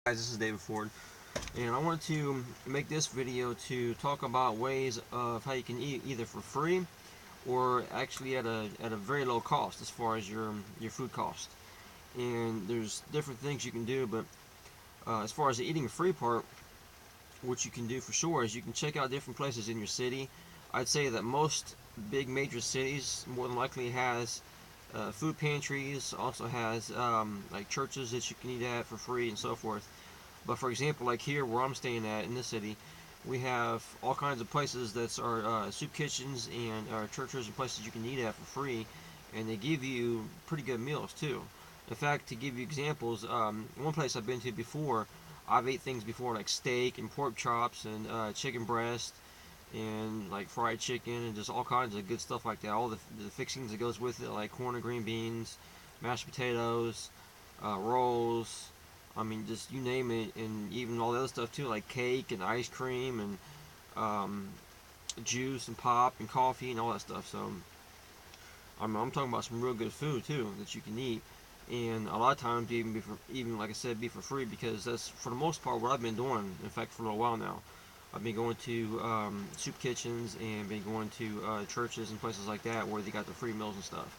Guys, this is David Ford, and I wanted to make this video to talk about ways of how you can eat either for free or actually at a very low cost as far as your food cost. And there's different things you can do, but as far as the eating free part, what you can do for sure is you can check out different places in your city. I'd say that most big major cities more than likely has food pantries, also has like churches that you can eat at for free and so forth. But for example, like here where I'm staying at in this city, we have all kinds of places that are soup kitchens and churches and places you can eat at for free, and they give you pretty good meals too. In fact, to give you examples, one place I've been to before, I've ate things before like steak and pork chops and chicken breast and like fried chicken and just all kinds of good stuff like that. All the fixings that goes with it, like corn and green beans, mashed potatoes, rolls. I mean, just you name it, and even all the other stuff too, like cake and ice cream and um, juice and pop and coffee and all that stuff. So I'm talking about some real good food too that you can eat, and a lot of times even even like I said, be for free because that's for the most part what I've been doing. In fact, for a little while now, I've been going to soup kitchens and been going to churches and places like that where they got the free meals and stuff.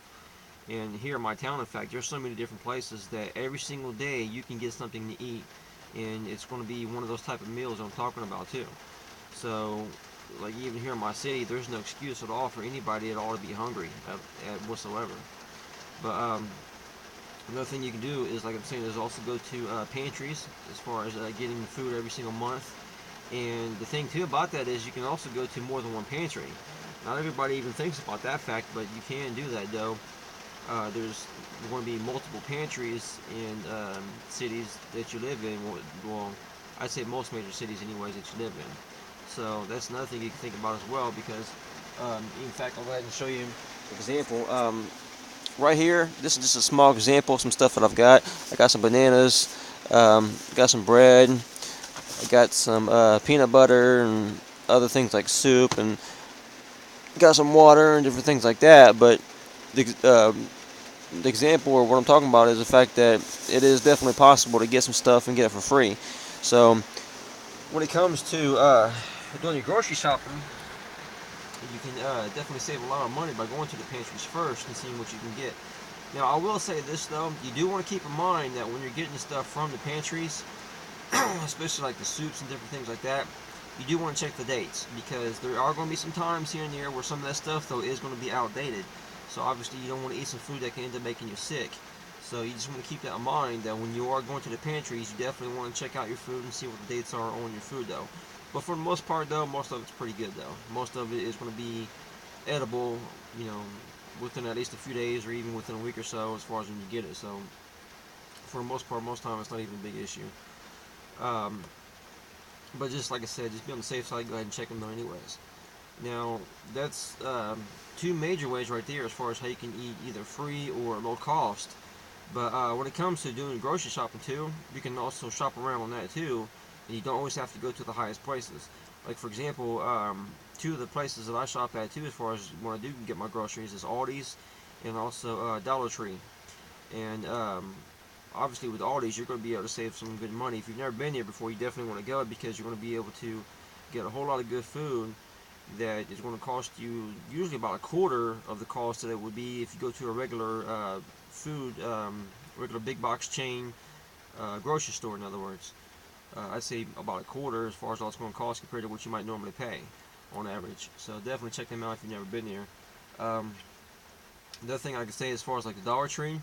And here in my town, in fact, there's so many different places that every single day you can get something to eat, and it's going to be one of those type of meals I'm talking about too. So, like even here in my city, there's no excuse at all for anybody at all to be hungry at whatsoever. But another thing you can do is, like I'm saying, is also go to pantries as far as getting food every single month. And the thing too about that is you can also go to more than one pantry. Not everybody even thinks about that fact, but you can do that though. There's going to be multiple pantries in cities that you live in. Well, I'd say most major cities, anyways, that you live in. So that's another thing you can think about as well. Because, in fact, I'll go ahead and show you an example. Right here, this is just a small example of some stuff that I've got. I got some bananas, got some bread, I got some peanut butter and other things like soup, and got some water and different things like that. But the, the example or what I'm talking about is the fact that it is definitely possible to get some stuff and get it for free. So when it comes to doing your grocery shopping, you can definitely save a lot of money by going to the pantries first and seeing what you can get. Now, I will say this though, you do want to keep in mind that when you're getting stuff from the pantries, especially like the soups and different things like that, you do want to check the dates because there are going to be some times here and there where some of that stuff though is going to be outdated. So obviously you don't want to eat some food that can end up making you sick. So you just want to keep that in mind that when you are going to the pantries, you definitely want to check out your food and see what the dates are on your food though. But for the most part though, most of it's pretty good though. Most of it is going to be edible, you know, within at least a few days or even within a week or so as far as when you get it. So for the most part, most time it's not even a big issue. Um, but just like I said, just be on the safe side. Go ahead and check them though, anyways. Now that's two major ways right there as far as how you can eat either free or low cost. But when it comes to doing grocery shopping too, you can also shop around on that too, and you don't always have to go to the highest places. Like for example, two of the places that I shop at too, as far as when I do get my groceries, is Aldi's and also Dollar Tree. And obviously with Aldi's, you're going to be able to save some good money. If you've never been here before, you definitely want to go because you're going to be able to get a whole lot of good food that is going to cost you usually about a quarter of the cost that it would be if you go to a regular regular big box chain grocery store. In other words, I'd say about a quarter as far as all it's going to cost compared to what you might normally pay on average. So definitely check them out if you've never been here. Um, the other thing I can say as far as like the Dollar Tree,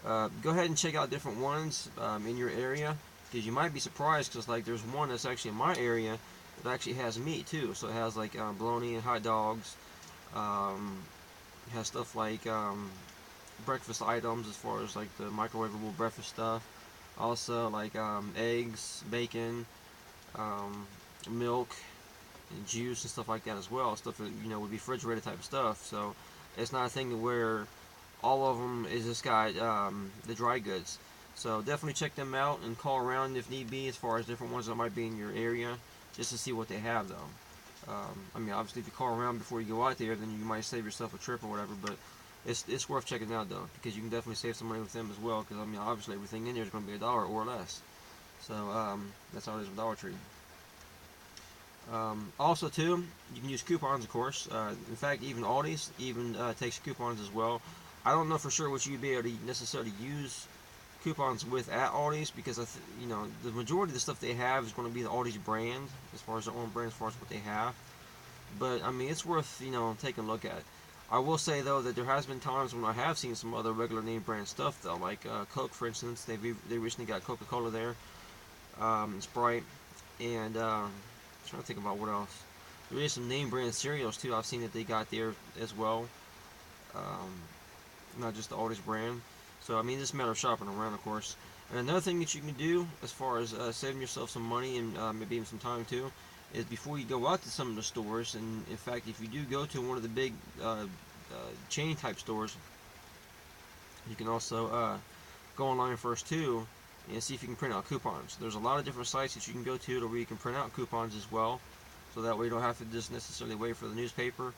go ahead and check out different ones in your area because you might be surprised because like there's one that's actually in my area that actually has meat too. So it has like bologna and hot dogs. It has stuff like breakfast items as far as like the microwavable breakfast stuff. Also like eggs, bacon, um, milk, and juice and stuff like that as well. Stuff that would be refrigerated type of stuff. So it's not a thing to where all of them is this guy the dry goods. So definitely check them out and call around if need be as far as different ones that might be in your area just to see what they have though. I mean obviously if you call around before you go out there then you might save yourself a trip or whatever, but it's worth checking out though because you can definitely save some money with them as well because I mean obviously everything in there is going to be $1 or less. So that's how it is with Dollar Tree. Also too, you can use coupons, of course. In fact, even Aldi's even takes coupons as well. I don't know for sure what you'd be able to necessarily use coupons with at Aldi's, because you know, the majority of the stuff they have is going to be the Aldi's brand, as far as their own brand, as far as what they have. But I mean, it's worth, you know, taking a look at. I will say though that there has been times when I have seen some other regular name brand stuff though, like Coke, for instance. They recently got Coca-Cola there, Sprite, and I'm trying to think about what else. There is some name brand cereals too. I've seen that they got there as well, um, not just the Aldi's brand. So I mean, it's a matter of shopping around, of course. And another thing that you can do, as far as saving yourself some money and maybe even some time too, is before you go out to some of the stores, and in fact, if you do go to one of the big chain type stores, you can also go online first too and see if you can print out coupons. There's a lot of different sites that you can go to where you can print out coupons as well, so that way you don't have to just necessarily wait for the newspaper.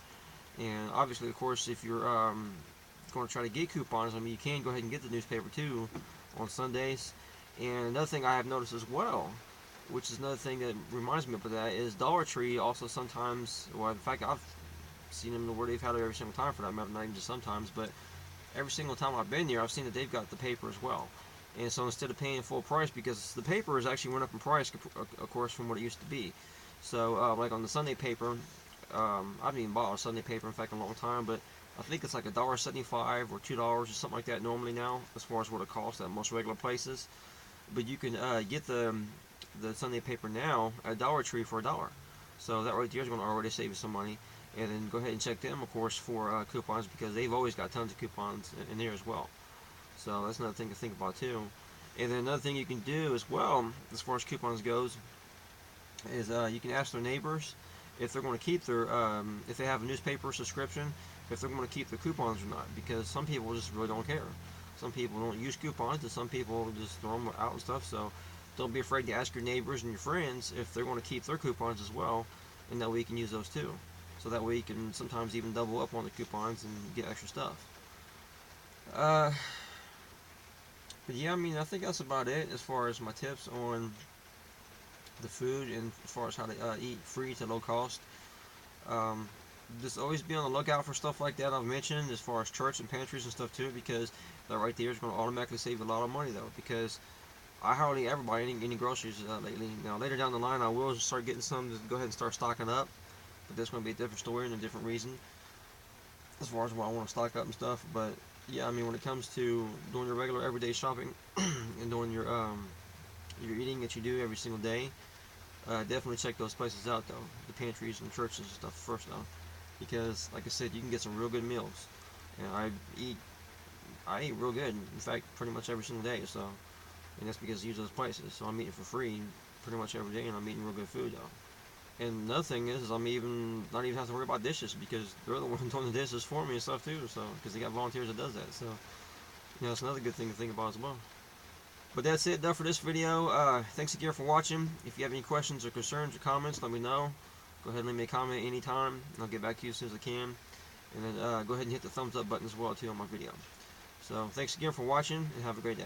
And obviously, of course, if you're going to try to get coupons, I mean, you can go ahead and get the newspaper too on Sundays. And another thing I have noticed as well, which is another thing that reminds me of that, is Dollar Tree also sometimes, well, in fact, I've seen them where they've had it every single time for that matter, not even just sometimes, but every single time I've been there, I've seen that they've got the paper as well. And so instead of paying full price, because the paper has actually went up in price, of course, from what it used to be. So, like on the Sunday paper, I haven't even bought a Sunday paper, in fact, in a long time, but I think it's like $1.75 or $2 or something like that normally now, as far as what it costs at most regular places. But you can get the Sunday paper now at Dollar Tree for $1. So that right there is going to already save you some money. And then go ahead and check them, of course, for coupons, because they've always got tons of coupons in there as well. So that's another thing to think about too. And then another thing you can do as well, as far as coupons goes, is you can ask their neighbors if they're going to keep their, if they have a newspaper subscription, if they're going to keep their coupons or not, because some people just really don't care. Some people don't use coupons, and some people just throw them out and stuff. So don't be afraid to ask your neighbors and your friends if they're going to keep their coupons as well, and that way you can use those too. So that way you can sometimes even double up on the coupons and get extra stuff. But yeah, I mean, I think that's about it as far as my tips on the food and as far as how to eat free to low cost. Just always be on the lookout for stuff like that I've mentioned, as far as church and pantries and stuff too, because that right there is going to automatically save a lot of money though, because I hardly ever buy any groceries lately. Now later down the line I will start getting some to go ahead and start stocking up, but that's going to be a different story and a different reason as far as why I want to stock up and stuff. But yeah, I mean, when it comes to doing your regular everyday shopping and doing your eating that you do every single day, definitely check those places out though, the pantries and churches and stuff first though, because like I said, you can get some real good meals, and I eat real good. In fact, pretty much every single day. So, and that's because I use those places. So I'm eating for free pretty much every day, and I'm eating real good food though. And another thing is I'm not even have to worry about dishes, because they're the ones doing the dishes for me and stuff too. So because they got volunteers that does that. So you know, it's another good thing to think about as well. But that's it though for this video. Thanks again for watching. If you have any questions or concerns or comments, let me know. Go ahead and leave me a comment anytime, and I'll get back to you as soon as I can. And then go ahead and hit the thumbs up button as well too on my video. So thanks again for watching, and have a great day.